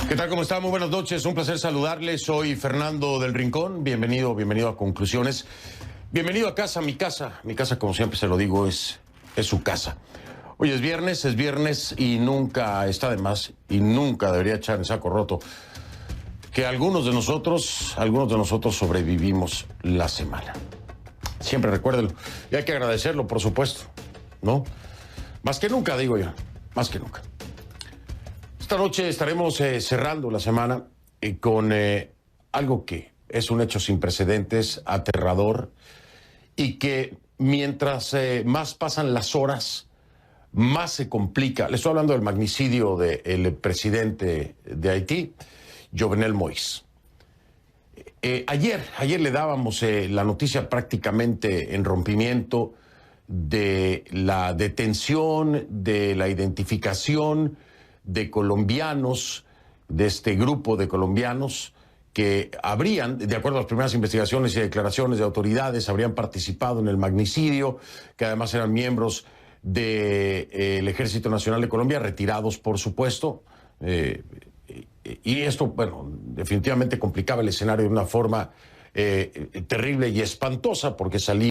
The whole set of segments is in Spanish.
¿Qué tal? ¿Cómo están? Muy buenas noches. Un placer saludarles. Soy Fernando del Rincón. Bienvenido a Conclusiones. Bienvenido a casa, mi casa. Mi casa, como siempre se lo digo, es su casa. Hoy es viernes y nunca está de más y nunca debería echar en saco roto que algunos de nosotros sobrevivimos la semana. Siempre recuérdenlo. Y hay que agradecerlo, por supuesto, ¿no? Más que nunca, digo yo. Más que nunca. Esta noche estaremos cerrando la semana con algo que es un hecho sin precedentes, aterrador, y que mientras más pasan las horas, más se complica. Le estoy hablando del magnicidio del presidente de Haití, Jovenel Moïse. Ayer le dábamos la noticia prácticamente en rompimiento de la detención, de la identificación de colombianos, de este grupo de colombianos que habrían, de acuerdo a las primeras investigaciones y declaraciones de autoridades, habrían participado en el magnicidio, que además eran miembros del Ejército Nacional de Colombia, retirados, por supuesto. Y esto, bueno, definitivamente complicaba el escenario de una forma terrible y espantosa, porque salía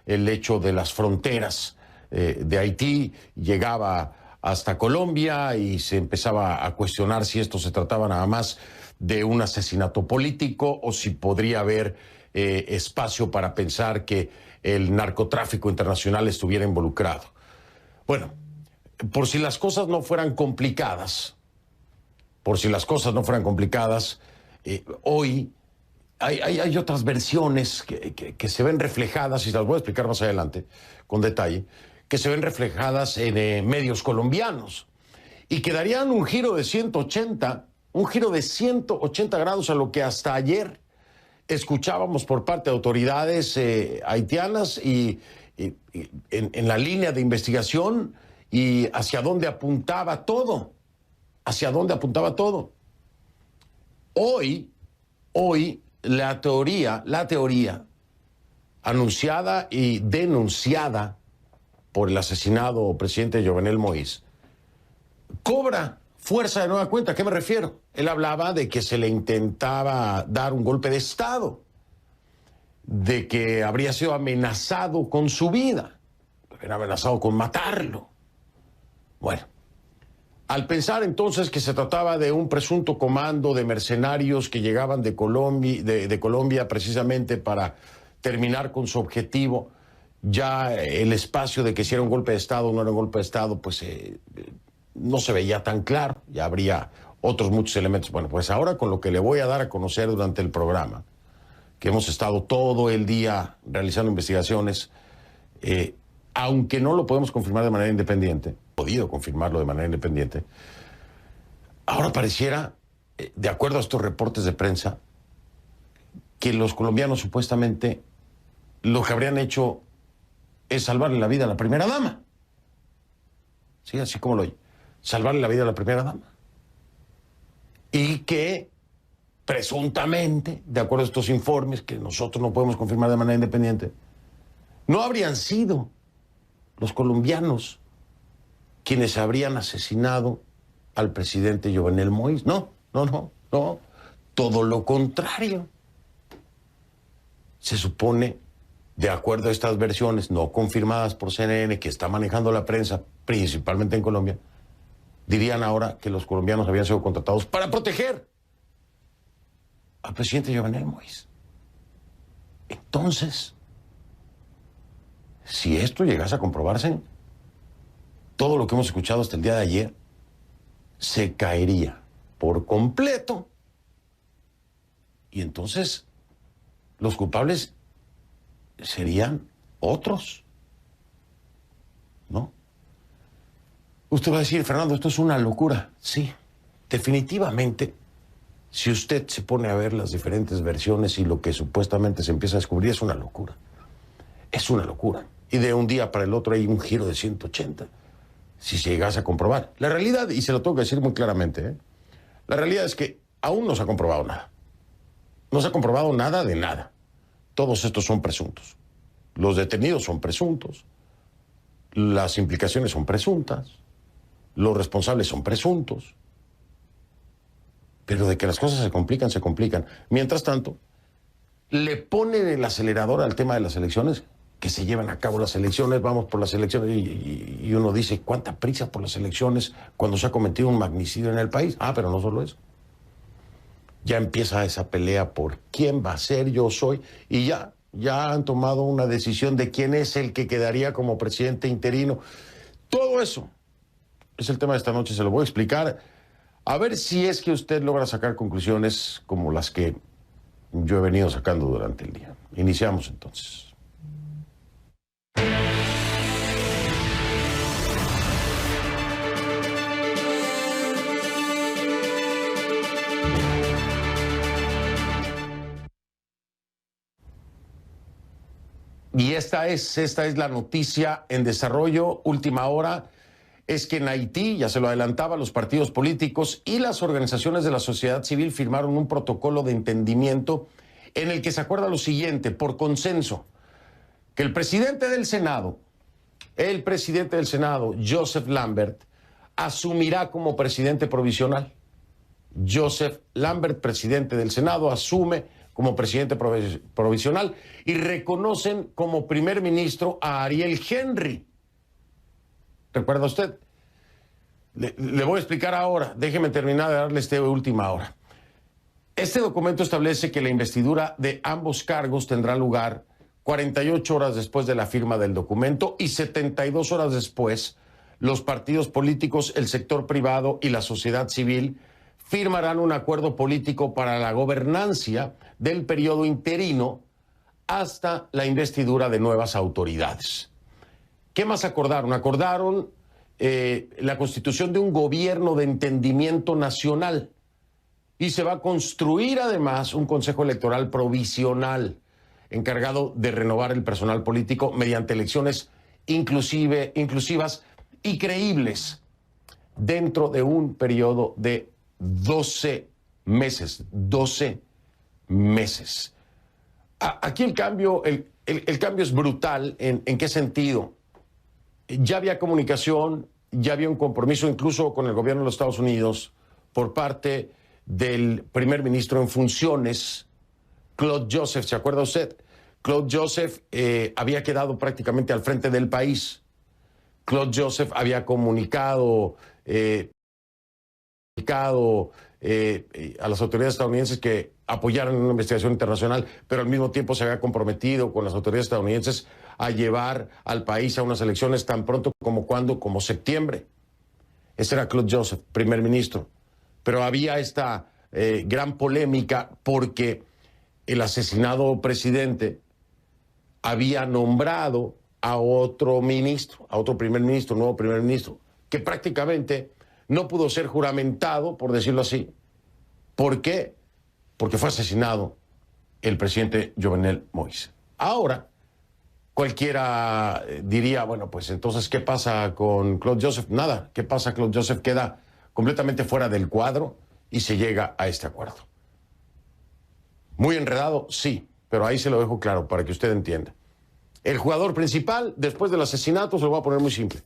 el hecho de las fronteras de Haití, llegaba hasta Colombia y se empezaba a cuestionar si esto se trataba nada más de un asesinato político o si podría haber espacio para pensar que el narcotráfico internacional estuviera involucrado. Bueno, por si las cosas no fueran complicadas, hoy hay otras versiones que se ven reflejadas, y las voy a explicar más adelante con detalle, que se ven reflejadas en medios colombianos y que darían un giro de 180 grados a lo que hasta ayer escuchábamos por parte de autoridades haitianas y en la línea de investigación y hacia dónde apuntaba todo. Hoy la teoría anunciada y denunciada por el asesinado presidente Jovenel Moïse cobra fuerza de nueva cuenta. ¿A qué me refiero? Él hablaba de que se le intentaba dar un golpe de Estado, de que habría sido amenazado con su vida, habría amenazado con matarlo. Bueno, al pensar entonces que se trataba de un presunto comando de mercenarios que llegaban de Colombia precisamente para terminar con su objetivo, ya el espacio de que si era un golpe de Estado o no era un golpe de Estado, pues no se veía tan claro, ya habría otros muchos elementos. Bueno, pues ahora con lo que le voy a dar a conocer durante el programa, que hemos estado todo el día realizando investigaciones, aunque no lo podemos confirmar de manera independiente, podido confirmarlo de manera independiente, ahora pareciera, de acuerdo a estos reportes de prensa, que los colombianos supuestamente lo que habrían hecho es salvarle la vida a la primera dama. Sí, así como lo oye. Salvarle la vida a la primera dama. Y que presuntamente, de acuerdo a estos informes que nosotros no podemos confirmar de manera independiente, no habrían sido los colombianos quienes habrían asesinado al presidente Jovenel Moïse. No. Todo lo contrario. Se supone, de acuerdo a estas versiones no confirmadas por CNN, que está manejando la prensa, principalmente en Colombia, dirían ahora que los colombianos habían sido contratados para proteger al presidente Jovenel Moïse. Entonces, si esto llegase a comprobarse, todo lo que hemos escuchado hasta el día de ayer se caería por completo. Y entonces, los culpables serían otros, ¿no? Usted va a decir, Fernando, esto es una locura. Sí, definitivamente, si usted se pone a ver las diferentes versiones y lo que supuestamente se empieza a descubrir, es una locura. Es una locura. Y de un día para el otro hay un giro de 180, si se llegase a comprobar. La realidad, y se lo tengo que decir muy claramente, la realidad es que aún no se ha comprobado nada. No se ha comprobado nada de nada. Todos estos son presuntos. Los detenidos son presuntos. Las implicaciones son presuntas. Los responsables son presuntos. pero de que las cosas se complican, se complican. Mientras tanto, le ponen el acelerador al tema de las elecciones, que se llevan a cabo las elecciones, vamos por las elecciones, y uno dice, ¿cuánta prisa por las elecciones cuando se ha cometido un magnicidio en el país? Ah, pero no solo eso. Ya empieza esa pelea por quién va a ser, yo soy, y ya han tomado una decisión de quién es el que quedaría como presidente interino. Todo eso es el tema de esta noche, se lo voy a explicar. A ver si es que usted logra sacar conclusiones como las que yo he venido sacando durante el día. Iniciamos entonces. Y esta es la noticia en desarrollo, última hora, es que en Haití, ya se lo adelantaba, los partidos políticos y las organizaciones de la sociedad civil firmaron un protocolo de entendimiento en el que se acuerda lo siguiente, por consenso, que el presidente del Senado, Joseph Lambert, asumirá como presidente provisional. Joseph Lambert, presidente del Senado, asume como presidente provisional y reconocen como primer ministro a Ariel Henry. ¿Recuerda usted? Le voy a explicar ahora, déjeme terminar de darle esta última hora. Este documento establece que la investidura de ambos cargos tendrá lugar 48 horas después de la firma del documento y 72 horas después, los partidos políticos, el sector privado y la sociedad civil firmarán un acuerdo político para la gobernancia del periodo interino hasta la investidura de nuevas autoridades. ¿Qué más acordaron? Acordaron la constitución de un gobierno de entendimiento nacional y se va a construir además un consejo electoral provisional encargado de renovar el personal político mediante elecciones inclusivas y creíbles dentro de un periodo de 12 meses. 12 meses. Aquí el cambio es brutal. ¿En qué sentido? Ya había comunicación, ya había un compromiso incluso con el gobierno de los Estados Unidos por parte del primer ministro en funciones, Claude Joseph. ¿Se acuerda usted? Claude Joseph había quedado prácticamente al frente del país. Claude Joseph había comunicado a las autoridades estadounidenses que apoyaran una investigación internacional, pero al mismo tiempo se había comprometido con las autoridades estadounidenses a llevar al país a unas elecciones tan pronto como septiembre. Ese era Claude Joseph, primer ministro. Pero había esta gran polémica porque el asesinado presidente había nombrado a otro ministro, a otro primer ministro, nuevo primer ministro, que prácticamente no pudo ser juramentado, por decirlo así. ¿Por qué? Porque fue asesinado el presidente Jovenel Moïse. Ahora, cualquiera diría, bueno, pues entonces, ¿qué pasa con Claude Joseph? Nada. ¿Qué pasa? Claude Joseph queda completamente fuera del cuadro y se llega a este acuerdo. Muy enredado, sí, pero ahí se lo dejo claro para que usted entienda. El jugador principal, después del asesinato, se lo voy a poner muy simple.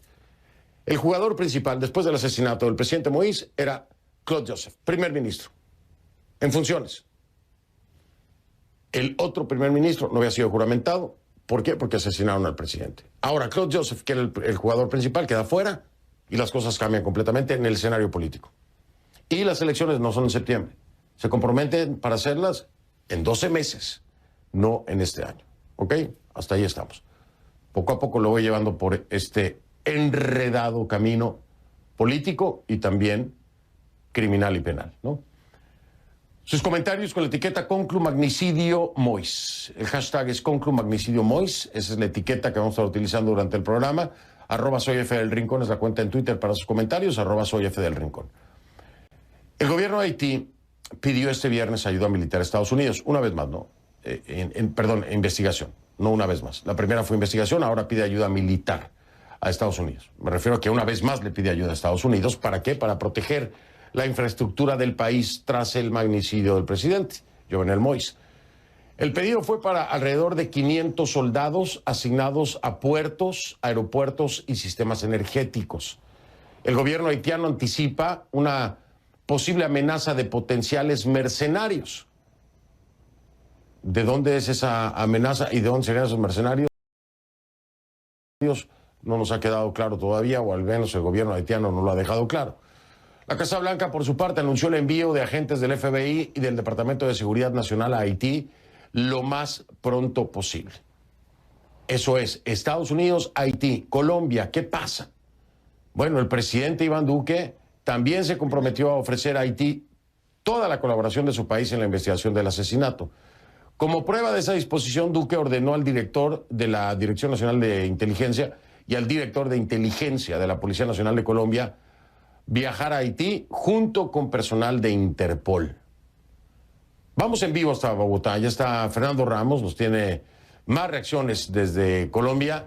El jugador principal, después del asesinato del presidente Moïse, era Claude Joseph, primer ministro, en funciones. El otro primer ministro no había sido juramentado. ¿Por qué? Porque asesinaron al presidente. Ahora, Claude Joseph, que era el jugador principal, queda fuera y las cosas cambian completamente en el escenario político. Y las elecciones no son en septiembre. Se comprometen para hacerlas en 12 meses, no en este año. ¿Ok? Hasta ahí estamos. Poco a poco lo voy llevando por este enredado camino político y también criminal y penal, ¿no? Sus comentarios con la etiqueta Conclumagnicidio Moïse. El hashtag es Conclumagnicidio Moïse. Esa es la etiqueta que vamos a estar utilizando durante el programa. @soyfdelrincón es la cuenta en Twitter para sus comentarios. @soyfdelrincón. El gobierno de Haití pidió este viernes ayuda militar a Estados Unidos. Una vez más, ¿no? Investigación. No una vez más. La primera fue investigación, ahora pide ayuda militar a Estados Unidos. Me refiero a que una vez más le pide ayuda a Estados Unidos. ¿Para qué? Para proteger la infraestructura del país tras el magnicidio del presidente, Jovenel Moïse. El pedido fue para alrededor de 500 soldados asignados a puertos, aeropuertos y sistemas energéticos. El gobierno haitiano anticipa una posible amenaza de potenciales mercenarios. ¿De dónde es esa amenaza y de dónde serían esos mercenarios? No nos ha quedado claro todavía, o al menos el gobierno haitiano no lo ha dejado claro. La Casa Blanca, por su parte, anunció el envío de agentes del FBI y del Departamento de Seguridad Nacional a Haití lo más pronto posible. Eso es, Estados Unidos, Haití, Colombia, ¿qué pasa? Bueno, el presidente Iván Duque también se comprometió a ofrecer a Haití toda la colaboración de su país en la investigación del asesinato. Como prueba de esa disposición, Duque ordenó al director de la Dirección Nacional de Inteligencia y al director de Inteligencia de la Policía Nacional de Colombia viajar a Haití junto con personal de Interpol. Vamos en vivo hasta Bogotá. Ya está Fernando Ramos, nos tiene más reacciones desde Colombia.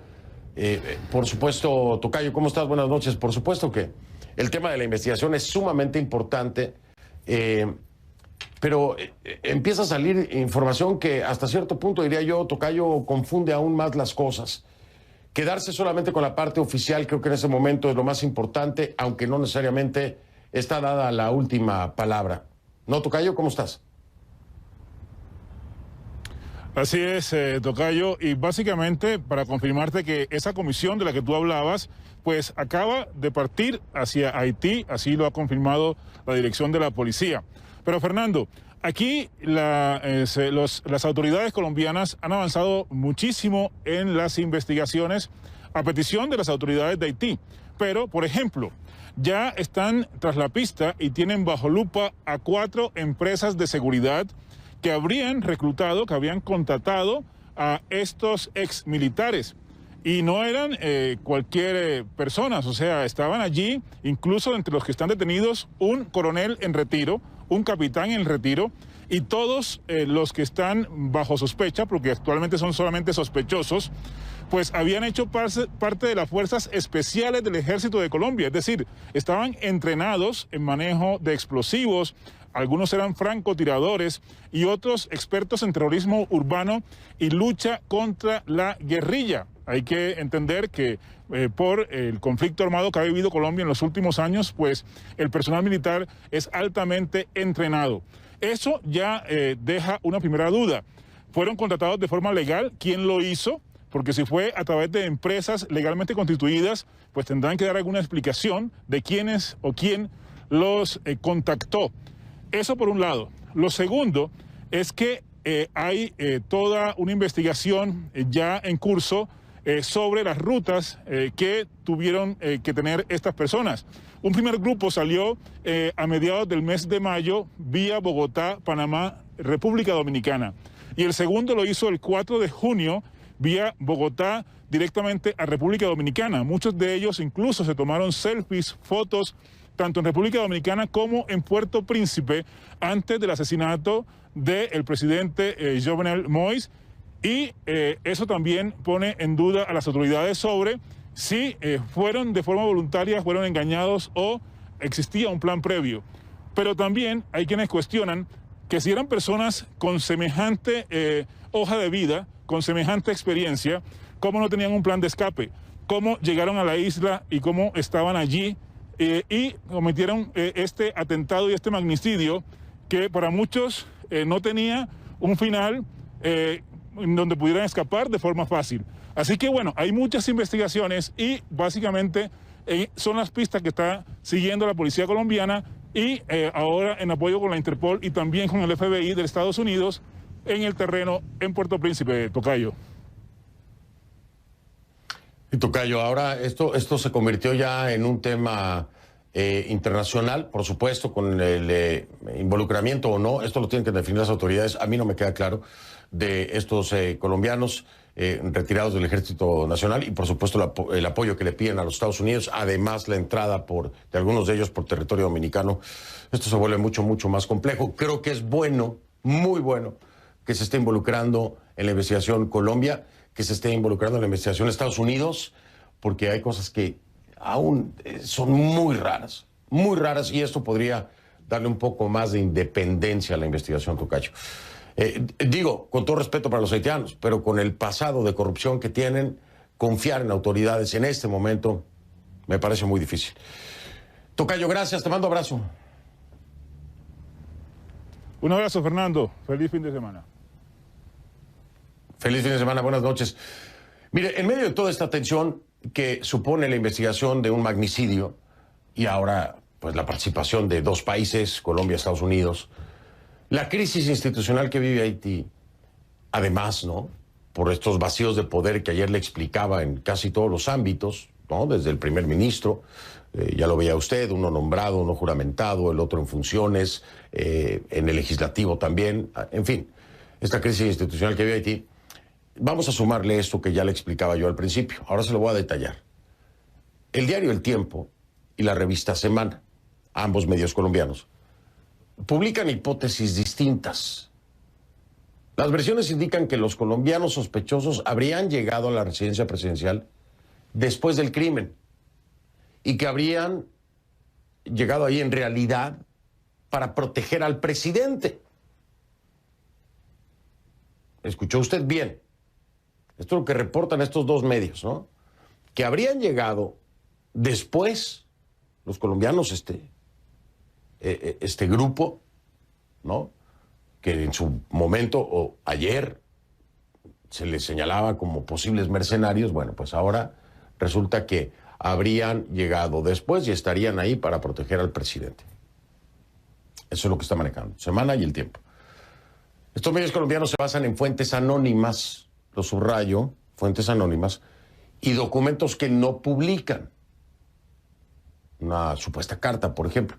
Por supuesto, Tocayo, ¿cómo estás? Buenas noches. Por supuesto que el tema de la investigación es sumamente importante, pero empieza a salir información que hasta cierto punto, diría yo, Tocayo, confunde aún más las cosas. Quedarse solamente con la parte oficial creo que en ese momento es lo más importante, aunque no necesariamente está dada la última palabra. ¿No, Tocayo? ¿Cómo estás? Así es, Tocayo, y básicamente para confirmarte que esa comisión de la que tú hablabas, pues acaba de partir hacia Haití, así lo ha confirmado la dirección de la policía. Pero Fernando, aquí las autoridades colombianas han avanzado muchísimo en las investigaciones a petición de las autoridades de Haití. Pero, por ejemplo, ya están tras la pista y tienen bajo lupa a 4 empresas de seguridad que habrían reclutado, que habían contratado a estos ex militares. Y no eran cualquier personas, o sea, estaban allí, incluso entre los que están detenidos, un coronel en retiro, un capitán en retiro, y todos los que están bajo sospecha, porque actualmente son solamente sospechosos, pues habían hecho parte de las fuerzas especiales del Ejército de Colombia, es decir, estaban entrenados en manejo de explosivos, algunos eran francotiradores y otros expertos en terrorismo urbano y lucha contra la guerrilla. Hay que entender que por el conflicto armado que ha vivido Colombia en los últimos años, pues el personal militar es altamente entrenado. Eso ya deja una primera duda. ¿Fueron contratados de forma legal? ¿Quién lo hizo? Porque si fue a través de empresas legalmente constituidas, pues tendrán que dar alguna explicación de quiénes o quién los contactó. Eso por un lado. Lo segundo es que hay toda una investigación ya en curso sobre las rutas que tuvieron que tener estas personas. Un primer grupo salió a mediados del mes de mayo vía Bogotá, Panamá, República Dominicana. Y el segundo lo hizo el 4 de junio vía Bogotá directamente a República Dominicana. Muchos de ellos incluso se tomaron selfies, fotos, tanto en República Dominicana como en Puerto Príncipe, antes del asesinato del presidente Jovenel Moïse. Y eso también pone en duda a las autoridades sobre si fueron de forma voluntaria, fueron engañados o existía un plan previo. Pero también hay quienes cuestionan que si eran personas con semejante hoja de vida, con semejante experiencia, ¿cómo no tenían un plan de escape? ¿Cómo llegaron a la isla y cómo estaban allí y cometieron este atentado y este magnicidio que para muchos no tenía un final donde pudieran escapar de forma fácil? Así que bueno, hay muchas investigaciones y básicamente son las pistas que está siguiendo la policía colombiana y ahora en apoyo con la Interpol y también con el FBI de Estados Unidos en el terreno en Puerto Príncipe, Tocayo. Y Tocayo, ahora esto se convirtió ya en un tema internacional, por supuesto, con el involucramiento o no, esto lo tienen que definir las autoridades, a mí no me queda claro, de estos colombianos retirados del Ejército Nacional y por supuesto el apoyo que le piden a los Estados Unidos, además la entrada de algunos de ellos por territorio dominicano. Esto se vuelve mucho más complejo. Creo que es bueno, muy bueno, que se esté involucrando en la investigación Colombia, que se esté involucrando en la investigación Estados Unidos, porque hay cosas que aún son muy raras, y esto podría darle un poco más de independencia a la investigación, Tocayo. Digo, con todo respeto para los haitianos, pero con el pasado de corrupción que tienen, confiar en autoridades en este momento me parece muy difícil. Tocayo, gracias, te mando abrazo. Un abrazo, Fernando. Feliz fin de semana. Feliz fin de semana, buenas noches. Mire, en medio de toda esta tensión que supone la investigación de un magnicidio y ahora pues la participación de dos países, Colombia y Estados Unidos, la crisis institucional que vive Haití, además, ¿no?, por estos vacíos de poder que ayer le explicaba en casi todos los ámbitos, ¿no?, desde el primer ministro, ya lo veía usted, uno nombrado, uno juramentado, el otro en funciones, en el legislativo también, en fin, esta crisis institucional que vive Haití. Vamos a sumarle esto que ya le explicaba yo al principio, ahora se lo voy a detallar. El diario El Tiempo y la revista Semana, ambos medios colombianos, publican hipótesis distintas. Las versiones indican que los colombianos sospechosos habrían llegado a la residencia presidencial después del crimen y que habrían llegado ahí en realidad para proteger al presidente. ¿Escuchó usted bien? Esto es lo que reportan estos dos medios, ¿no? Que habrían llegado después los colombianos, este grupo, ¿no?, que en su momento o ayer se les señalaba como posibles mercenarios. Bueno, pues ahora resulta que habrían llegado después y estarían ahí para proteger al presidente. Eso es lo que está manejando Semana y El Tiempo. Estos medios colombianos se basan en fuentes anónimas, lo subrayo, fuentes anónimas, y documentos que no publican. Una supuesta carta, por ejemplo.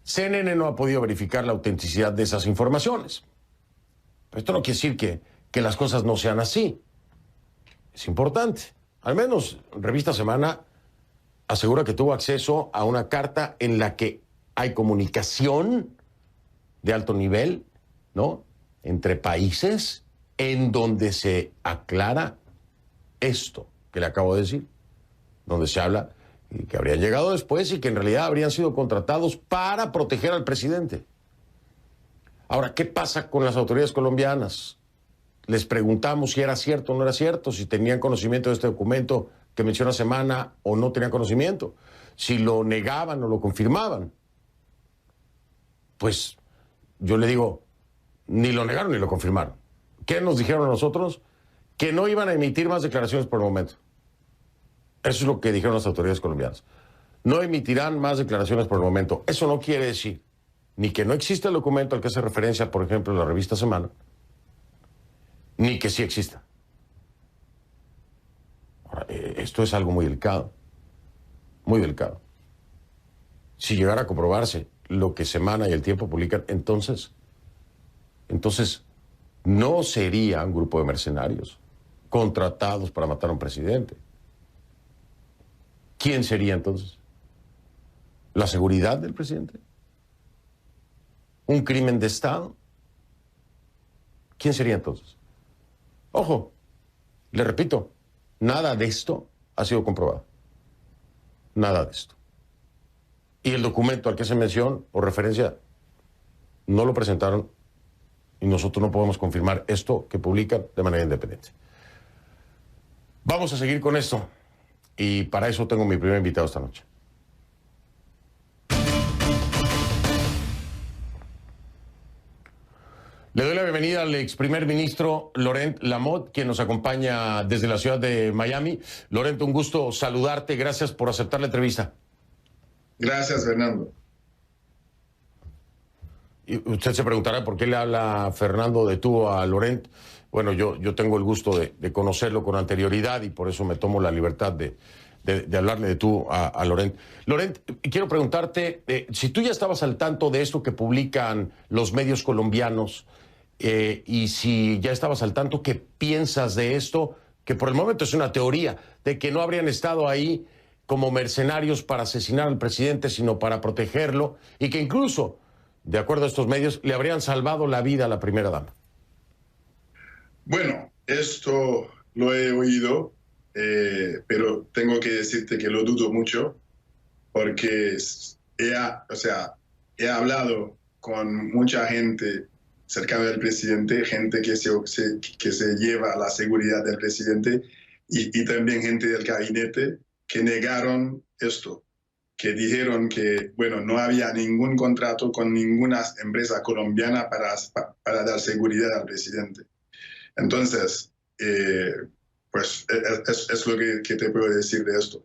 CNN no ha podido verificar la autenticidad de esas informaciones. Pero esto no quiere decir que las cosas no sean así. Es importante. Al menos Revista Semana asegura que tuvo acceso a una carta en la que hay comunicación de alto nivel, ¿no?, entre países, en donde se aclara esto que le acabo de decir, donde se habla que habrían llegado después y que en realidad habrían sido contratados para proteger al presidente. Ahora, ¿qué pasa con las autoridades colombianas? Les preguntamos si era cierto o no era cierto, si tenían conocimiento de este documento que menciona Semana o no tenían conocimiento, si lo negaban o lo confirmaban. Pues yo le digo, ni lo negaron ni lo confirmaron. ¿Qué nos dijeron a nosotros? Que no iban a emitir más declaraciones por el momento. Eso es lo que dijeron las autoridades colombianas. No emitirán más declaraciones por el momento. Eso no quiere decir ni que no existe el documento al que hace referencia, por ejemplo, la revista Semana, ni que sí exista. Ahora, esto es algo muy delicado. Muy delicado. Si llegara a comprobarse lo que Semana y El Tiempo publican, entonces no sería un grupo de mercenarios contratados para matar a un presidente. ¿Quién sería entonces? ¿La seguridad del presidente? ¿Un crimen de Estado? ¿Quién sería entonces? Ojo, le repito, nada de esto ha sido comprobado. Nada de esto. Y el documento al que hace mención o referencia no lo presentaron y nosotros no podemos confirmar esto que publican de manera independiente. Vamos a seguir con esto. Y para eso tengo mi primer invitado esta noche. Le doy la bienvenida al ex primer ministro Laurent Lamothe, quien nos acompaña desde la ciudad de Miami. Laurent, un gusto saludarte. Gracias por aceptar la entrevista. Gracias, Fernando. Y usted se preguntará por qué le habla Fernando de tú a Laurent. Bueno, yo tengo el gusto de conocerlo con anterioridad y por eso me tomo la libertad de hablarle de tú a Laurent. Laurent, quiero preguntarte si tú ya estabas al tanto de esto que publican los medios colombianos y si ya estabas al tanto, ¿qué piensas de esto? Que por el momento es una teoría, de que no habrían estado ahí como mercenarios para asesinar al presidente, sino para protegerlo y que incluso, de acuerdo a estos medios, le habrían salvado la vida a la primera dama. Bueno, esto lo he oído, pero tengo que decirte que lo dudo mucho porque he hablado con mucha gente cercana del presidente, gente que se lleva a la seguridad del presidente y también gente del gabinete que negaron esto. que dijeron que, bueno, no había ningún contrato con ninguna empresa colombiana para dar seguridad al presidente. Entonces, pues es lo que te puedo decir de esto.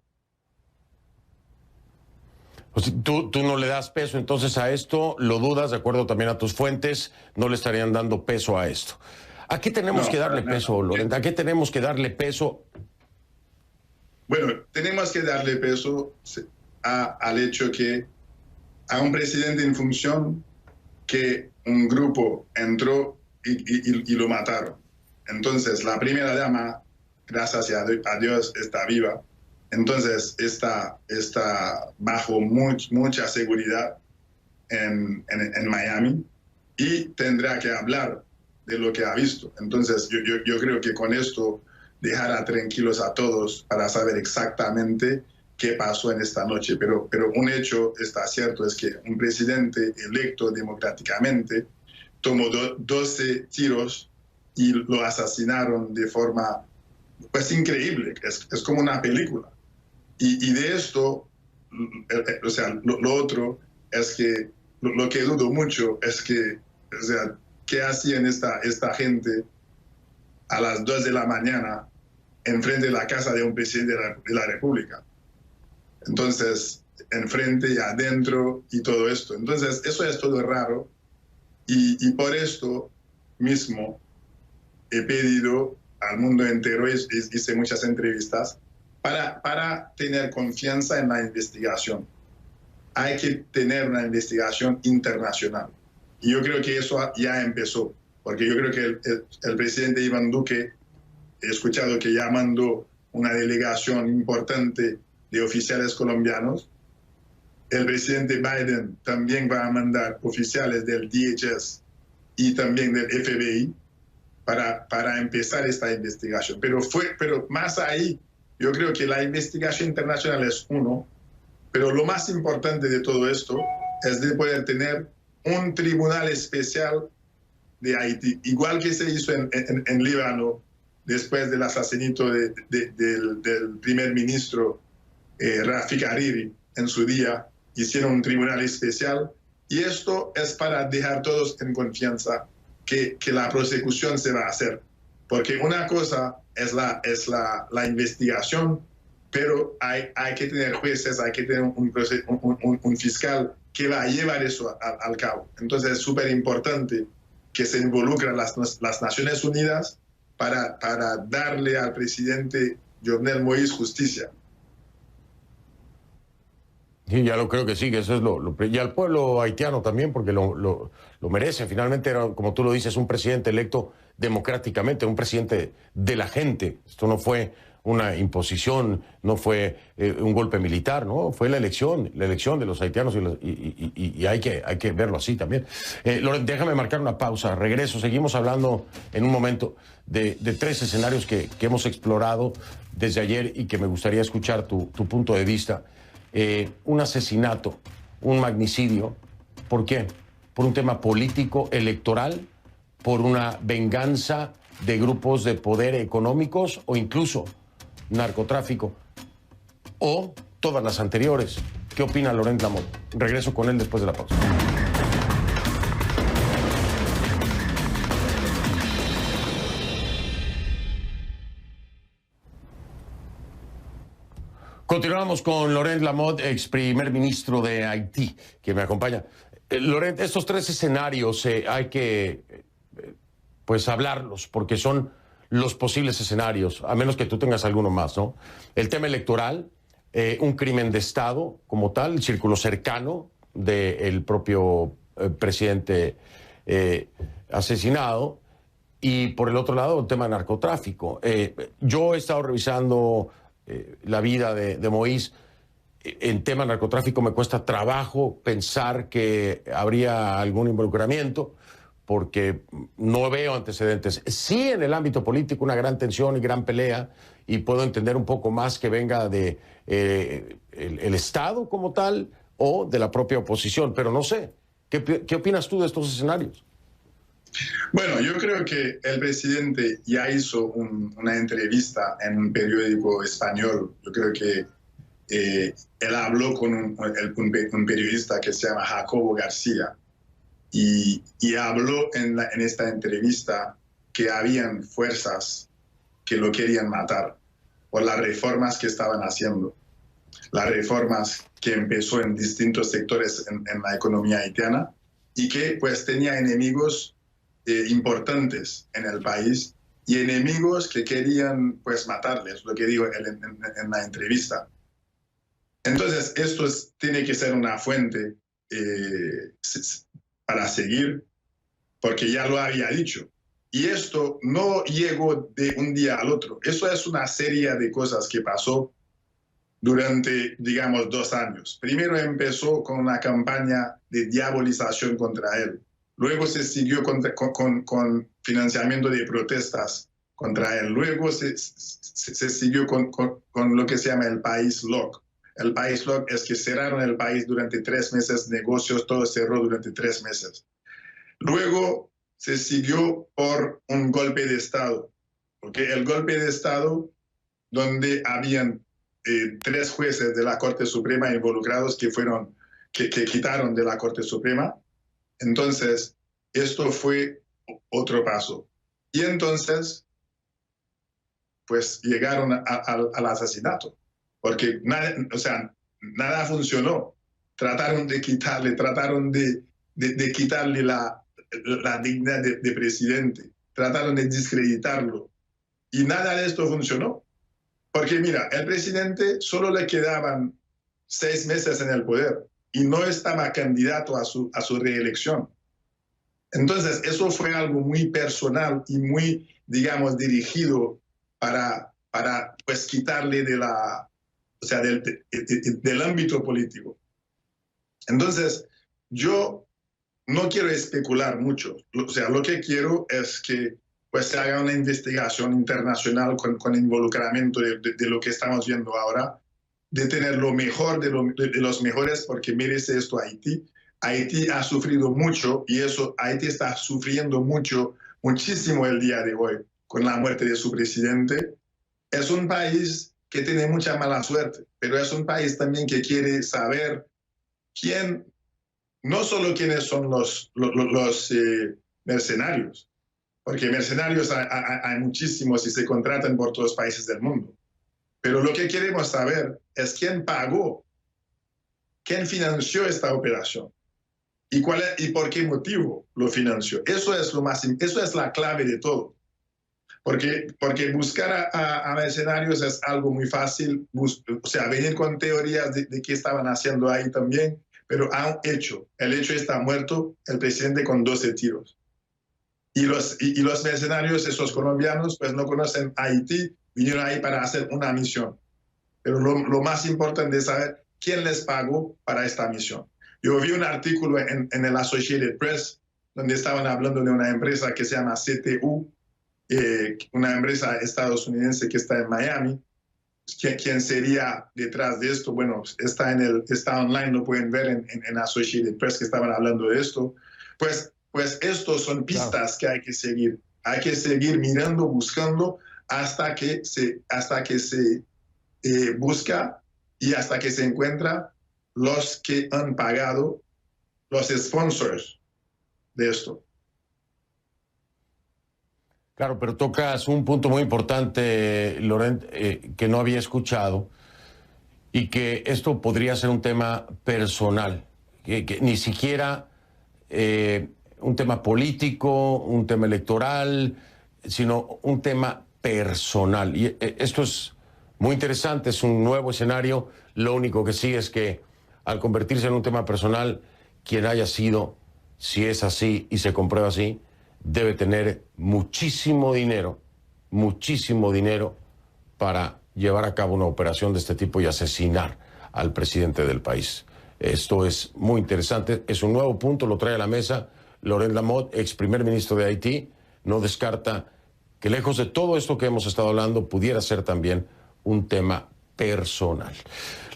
Pues, tú no le das peso entonces a esto, lo dudas, de acuerdo también a tus fuentes, no le estarían dando peso a esto. ¿A qué tenemos que darle peso, Laurent? ¿A qué tenemos que darle peso? Bueno, tenemos que darle peso al hecho que a un presidente en función que un grupo entró y lo mataron. Entonces, la primera dama, gracias a Dios, está viva. Entonces, está bajo mucha seguridad en Miami y tendrá que hablar de lo que ha visto. Entonces, yo creo que con esto dejará tranquilos a todos para saber exactamente qué pasó en esta noche. Pero un hecho está cierto, es que un presidente electo democráticamente tomó 12 tiros y lo asesinaron de forma, pues, increíble. Es como una película. Y de esto, o sea, lo otro es que, lo que dudo mucho es que, o sea, ¿qué hacían esta gente a las 2 de la mañana enfrente de la casa de un presidente de la República? Entonces, enfrente y adentro y todo esto. Entonces, eso es todo raro y por esto mismo he pedido al mundo entero, hice muchas entrevistas, para tener confianza en la investigación. Hay que tener una investigación internacional. Y yo creo que eso ya empezó, porque yo creo que el presidente Iván Duque, he escuchado que ya mandó una delegación importante de oficiales colombianos. El presidente Biden también va a mandar oficiales del DHS y también del FBI para empezar esta investigación. Pero más ahí, yo creo que la investigación internacional es uno, pero lo más importante de todo esto es de poder tener un tribunal especial de Haití, igual que se hizo en Líbano después del asesinato del primer ministro Rafik Hariri en su día. Hicieron un tribunal especial y esto es para dejar todos en confianza que la prosecución se va a hacer. Porque una cosa es la investigación, pero hay que tener jueces, hay que tener un fiscal que va a llevar eso al cabo. Entonces es súper importante que se involucren las Naciones Unidas para darle al presidente Jovenel Moïse justicia. Sí, ya lo creo que sí, que eso es y al pueblo haitiano también, porque lo merece. Finalmente era, como tú lo dices, un presidente electo democráticamente, un presidente de la gente. Esto no fue una imposición, no fue un golpe militar, ¿no? Fue la elección de los haitianos y hay que verlo así también. Laurent, déjame marcar una pausa, regreso, seguimos hablando en un momento de 3 escenarios que hemos explorado desde ayer y que me gustaría escuchar tu punto de vista. Un asesinato, un magnicidio, ¿por qué? Por un tema político, electoral, por una venganza de grupos de poder económicos o incluso narcotráfico, o todas las anteriores. ¿Qué opina Laurent Lamotte? Regreso con él después de la pausa. Continuamos con Laurent Lamotte, ex primer ministro de Haití, que me acompaña. Laurent, estos 3 escenarios hay que pues hablarlos, porque son los posibles escenarios, a menos que tú tengas alguno más, ¿no? El tema electoral, un crimen de Estado como tal, el círculo cercano del propio presidente asesinado, y por el otro lado el tema de narcotráfico. Yo he estado revisando la vida de Moïse. En tema narcotráfico me cuesta trabajo pensar que habría algún involucramiento, porque no veo antecedentes. Sí, en el ámbito político una gran tensión y gran pelea, y puedo entender un poco más que venga de el Estado como tal o de la propia oposición, pero no sé. ¿Qué opinas tú de estos escenarios? Bueno, yo creo que el presidente ya hizo una entrevista en un periódico español. Yo creo que él habló con un periodista que se llama Jacobo García y habló en esta entrevista que habían fuerzas que lo querían matar por las reformas que estaban haciendo, las reformas que empezó en distintos sectores en la economía haitiana y que pues tenía enemigos importantes en el país y enemigos que querían pues matarles, lo que dijo él en la entrevista. Entonces, esto tiene que ser una fuente para seguir, porque ya lo había dicho. Y esto no llegó de un día al otro. Eso es una serie de cosas que pasó durante, digamos, 2 años. Primero empezó con una campaña de diabolización contra él. Luego se siguió con financiamiento de protestas contra él. Luego se siguió con lo que se llama el país lock. El país lock es que cerraron el país durante 3 meses, negocios, todo cerró durante 3 meses. Luego se siguió por un golpe de Estado, porque el golpe de Estado donde habían 3 jueces de la Corte Suprema involucrados que quitaron de la Corte Suprema. Entonces, esto fue otro paso. Y entonces, pues llegaron al asesinato, porque nada funcionó. Trataron de quitarle la dignidad de presidente, trataron de desacreditarlo. Y nada de esto funcionó. Porque mira, el presidente solo le quedaban 6 meses en el poder y no estaba candidato a su reelección. Entonces, eso fue algo muy personal y muy, digamos, dirigido para pues, quitarle del ámbito político. Entonces, yo no quiero especular mucho. O sea, lo que quiero es que pues se haga una investigación internacional con involucramiento de lo que estamos viendo ahora, de tener lo mejor de los mejores, porque merece esto Haití. Haití ha sufrido mucho y Haití está sufriendo muchísimo el día de hoy con la muerte de su presidente. Es un país que tiene mucha mala suerte, pero es un país también que quiere saber no solo quiénes son los mercenarios, porque mercenarios hay muchísimos y se contratan por todos los países del mundo. Pero lo que queremos saber es quién pagó, quién financió esta operación y por qué motivo lo financió. Eso es la clave de todo. Porque buscar a mercenarios es algo muy fácil, o sea, venir con teorías de qué estaban haciendo ahí también, pero hay un hecho. El hecho está muerto, el presidente con 12 tiros. Y los mercenarios, esos colombianos, pues no conocen Haití, vinieron ahí para hacer una misión. Pero lo más importante es saber quién les pagó para esta misión. Yo vi un artículo en el Associated Press donde estaban hablando de una empresa que se llama CTU, una empresa estadounidense que está en Miami. ¿Quién sería detrás de esto? Bueno, está online, lo pueden ver en Associated Press que estaban hablando de esto. Pues estos son pistas que hay que seguir. Hay que seguir mirando, buscando hasta que se busca y hasta que se encuentra los que han pagado, los sponsors de esto. Claro, pero tocas un punto muy importante, Laurent, que no había escuchado, y que esto podría ser un tema personal, que ni siquiera un tema político, un tema electoral, sino un tema personal. Y esto es muy interesante, es un nuevo escenario. Lo único que sí es que al convertirse en un tema personal, quien haya sido, si es así y se comprueba así, debe tener muchísimo dinero para llevar a cabo una operación de este tipo y asesinar al presidente del país. Esto es muy interesante, es un nuevo punto, lo trae a la mesa Laurent Lamothe, ex primer ministro de Haití. No descarta que lejos de todo esto que hemos estado hablando pudiera ser también un tema personal.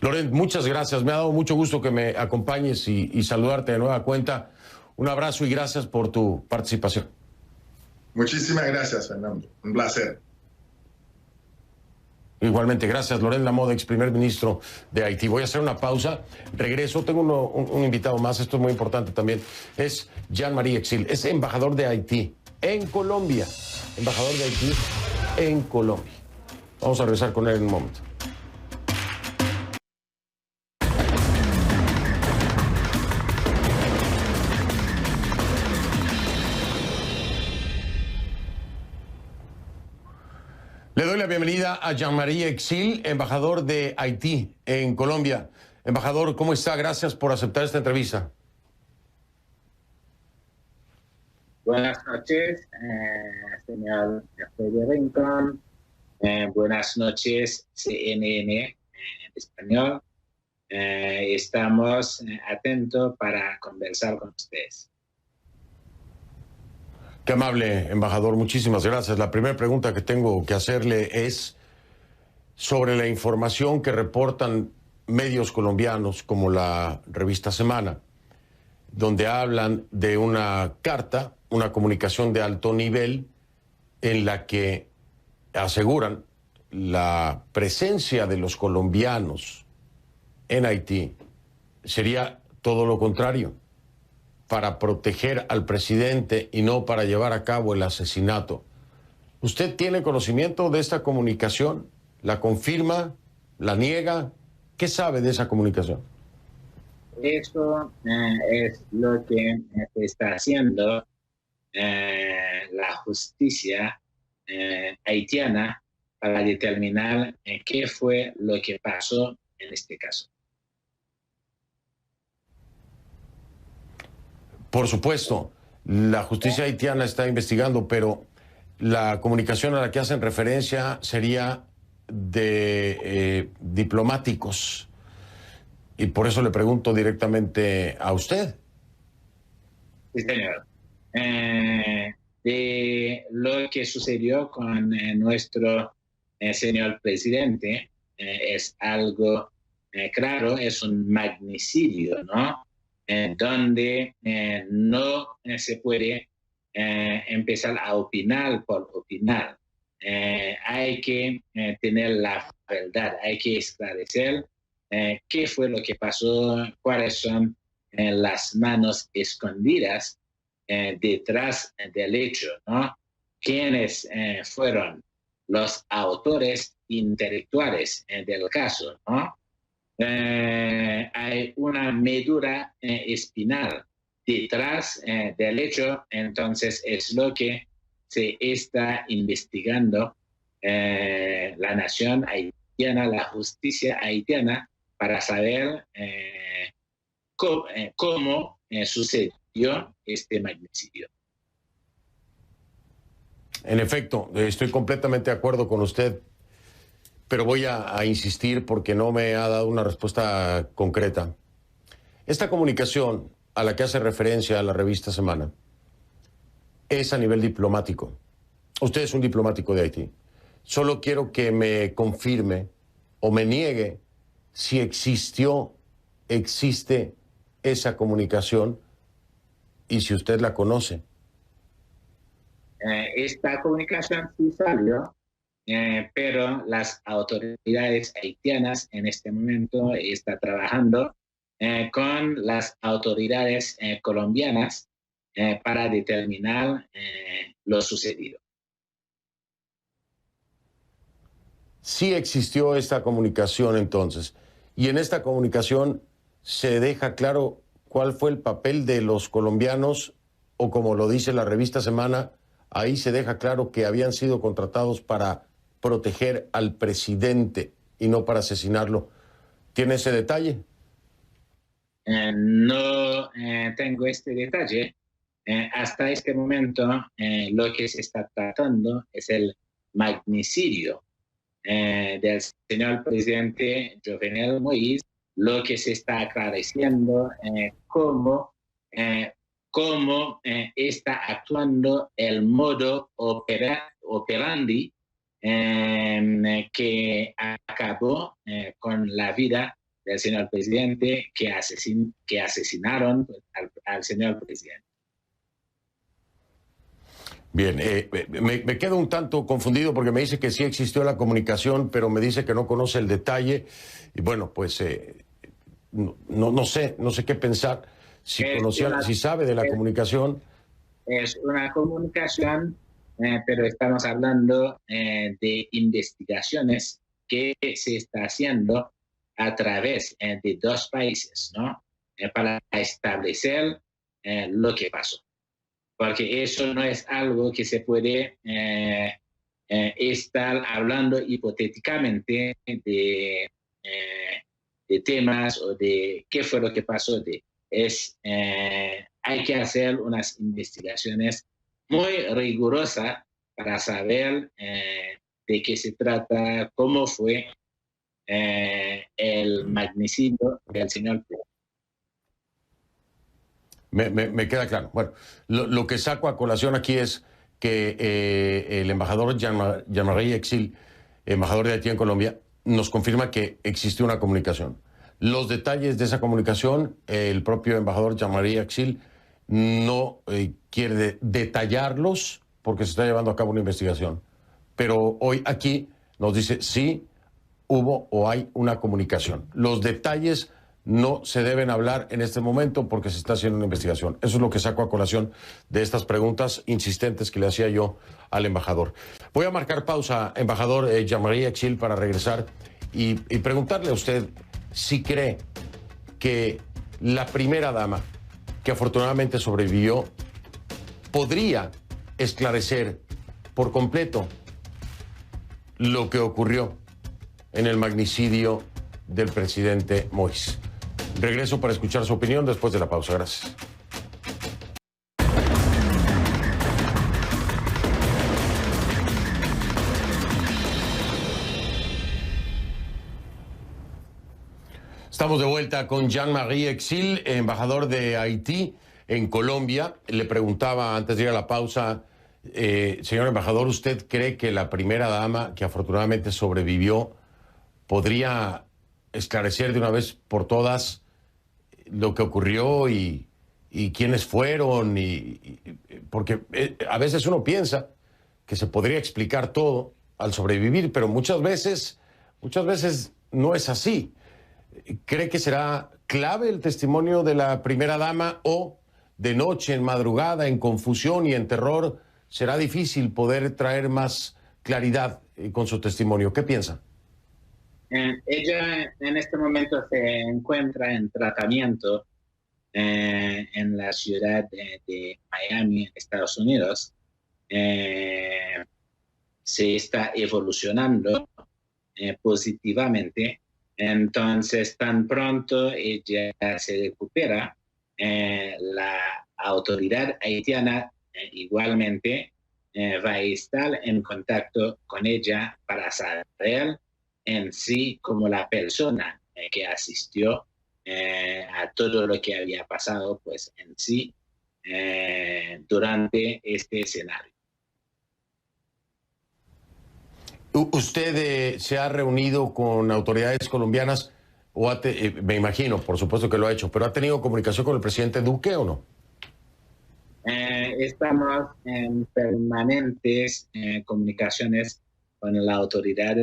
Laurent, muchas gracias, me ha dado mucho gusto que me acompañes y saludarte de nueva cuenta. Un abrazo y gracias por tu participación. Muchísimas gracias, Fernando. Un placer. Igualmente, gracias. Laurent Lamothe, ex primer ministro de Haití. Voy a hacer una pausa. Regreso. Tengo un invitado más. Esto es muy importante también. Es Jean-Marie Exil. Es embajador de Haití en Colombia. Embajador de Haití en Colombia. Vamos a regresar con él en un momento. Le doy la bienvenida a Jean-Marie Exil, embajador de Haití en Colombia. Embajador, ¿cómo está? Gracias por aceptar esta entrevista. Buenas noches, señor Rincón. Buenas noches, CNN en español. Estamos atentos para conversar con ustedes. Qué amable, embajador. Muchísimas gracias. La primera pregunta que tengo que hacerle es sobre la información que reportan medios colombianos como la revista Semana, donde hablan de una carta, una comunicación de alto nivel en la que aseguran la presencia de los colombianos en Haití sería todo lo contrario, para proteger al presidente y no para llevar a cabo el asesinato. ¿Usted tiene conocimiento de esta comunicación? ¿La confirma? ¿La niega? ¿Qué sabe de esa comunicación? Eso es lo que está haciendo la justicia haitiana para determinar qué fue lo que pasó en este caso. Por supuesto, la justicia haitiana está investigando, pero la comunicación a la que hacen referencia sería de diplomáticos. Y por eso le pregunto directamente a usted. Sí, señor. De lo que sucedió con nuestro señor presidente es algo claro, es un magnicidio, ¿no? Donde no se puede empezar a opinar por opinar. Hay que tener la verdad, hay que esclarecer qué fue lo que pasó, cuáles son las manos escondidas detrás del hecho, ¿no? ¿Quiénes fueron los autores intelectuales del caso, ¿no? Hay una medula espinal detrás del hecho, entonces es lo que se está investigando la nación haitiana, la justicia haitiana, para saber cómo sucedió este magnicidio. En efecto, estoy completamente de acuerdo con usted, pero voy a insistir porque no me ha dado una respuesta concreta. Esta comunicación a la que hace referencia la revista Semana es a nivel diplomático. Usted es un diplomático de Haití. Solo quiero que me confirme o me niegue si existe esa comunicación y si usted la conoce. Esta comunicación sí salió, pero las autoridades haitianas en este momento están trabajando con las autoridades colombianas para determinar lo sucedido. Sí existió esta comunicación entonces, y en esta comunicación se deja claro cuál fue el papel de los colombianos, o como lo dice la revista Semana, ahí se deja claro que habían sido contratados para proteger al presidente y no para asesinarlo. ¿Tiene ese detalle? No tengo este detalle. Hasta este momento lo que se está tratando es el magnicidio del señor presidente Jovenel Moïse. Lo que se está aclareciendo cómo está actuando el modo operandi que acabó con la vida del señor presidente, que asesinaron al señor presidente. Bien, me quedo un tanto confundido porque me dice que sí existió la comunicación, pero me dice que no conoce el detalle. Y bueno, pues no sé qué pensar. Si si sabe de la comunicación. Es una comunicación, pero estamos hablando de investigaciones que se está haciendo a través de dos países, ¿no? Para establecer lo que pasó. Porque eso no es algo que se puede estar hablando hipotéticamente de temas o de qué fue lo que pasó. Hay que hacer unas investigaciones muy rigurosas para saber de qué se trata, cómo fue el magnicidio del señor Pérez. Me queda claro. Bueno, lo que saco a colación aquí es que el embajador Jean-Marie Exil, embajador de Haití en Colombia, nos confirma que existe una comunicación. Los detalles de esa comunicación, el propio embajador Jean-Marie Exil no quiere detallarlos porque se está llevando a cabo una investigación. Pero hoy aquí nos dice sí hubo o hay una comunicación. Los detalles no se deben hablar en este momento porque se está haciendo una investigación. Eso es lo que saco a colación de estas preguntas insistentes que le hacía yo al embajador. Voy a marcar pausa, embajador Jean-Marie Exil, para regresar y preguntarle a usted si cree que la primera dama, que afortunadamente sobrevivió, podría esclarecer por completo lo que ocurrió en el magnicidio del presidente Moïse. Regreso para escuchar su opinión después de la pausa. Gracias. Estamos de vuelta con Jean-Marie Exil, embajador de Haití en Colombia. Le preguntaba antes de ir a la pausa, señor embajador, ¿usted cree que la primera dama, que afortunadamente sobrevivió, podría esclarecer de una vez por todas lo que ocurrió y quiénes fueron? Porque a veces uno piensa que se podría explicar todo al sobrevivir, pero muchas veces no es así. ¿Cree que será clave el testimonio de la primera dama o de noche, en madrugada, en confusión y en terror, será difícil poder traer más claridad con su testimonio? ¿Qué piensa? Ella en este momento se encuentra en tratamiento en la ciudad de Miami, Estados Unidos. Se está evolucionando positivamente. Entonces, tan pronto ella se recupera, la autoridad haitiana igualmente va a estar en contacto con ella para saber en sí como la persona que asistió a todo lo que había pasado, pues en sí, durante este escenario. ¿Usted se ha reunido con autoridades colombianas o me imagino, por supuesto que lo ha hecho, pero ha tenido comunicación con el presidente Duque o no? Estamos en permanentes comunicaciones con la autoridad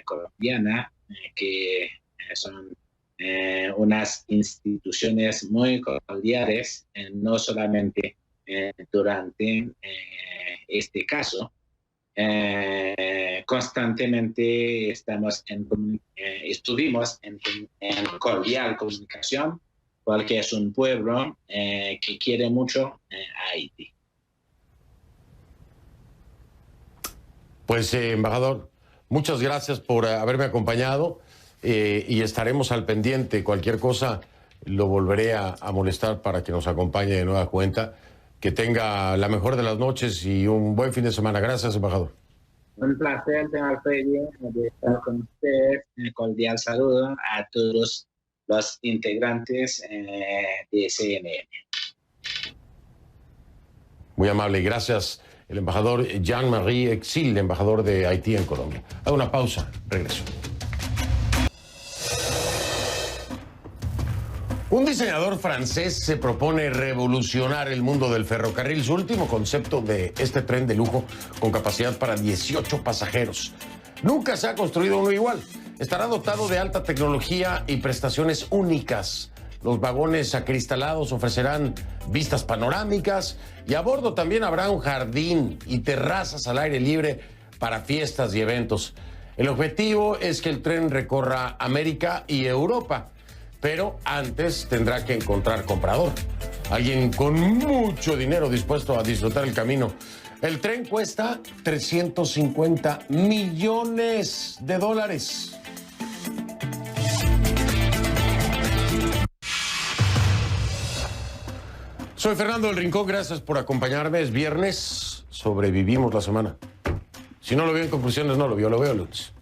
colombiana, que son unas instituciones muy cordiales, no solamente durante este caso. Constantemente estuvimos en cordial comunicación, porque es un pueblo que quiere mucho a Haití. Pues, embajador, muchas gracias por haberme acompañado y estaremos al pendiente. Cualquier cosa lo volveré a molestar para que nos acompañe de nueva cuenta. Que tenga la mejor de las noches y un buen fin de semana. Gracias, embajador. Un placer, señor Freddy, de estar con ustedes. Un cordial saludo a todos los integrantes de CNN. Muy amable. Gracias, el embajador Jean-Marie Exil, embajador de Haití en Colombia. Hago una pausa. Regreso. Un diseñador francés se propone revolucionar el mundo del ferrocarril. Su último concepto de este tren de lujo con capacidad para 18 pasajeros. Nunca se ha construido uno igual. Estará dotado de alta tecnología y prestaciones únicas. Los vagones acristalados ofrecerán vistas panorámicas y a bordo también habrá un jardín y terrazas al aire libre para fiestas y eventos. El objetivo es que el tren recorra América y Europa, pero antes tendrá que encontrar comprador. Alguien con mucho dinero dispuesto a disfrutar el camino. El tren cuesta 350 millones de dólares. Soy Fernando del Rincón, gracias por acompañarme. Es viernes, sobrevivimos la semana. Si no lo veo en conclusiones, no lo veo el lunes.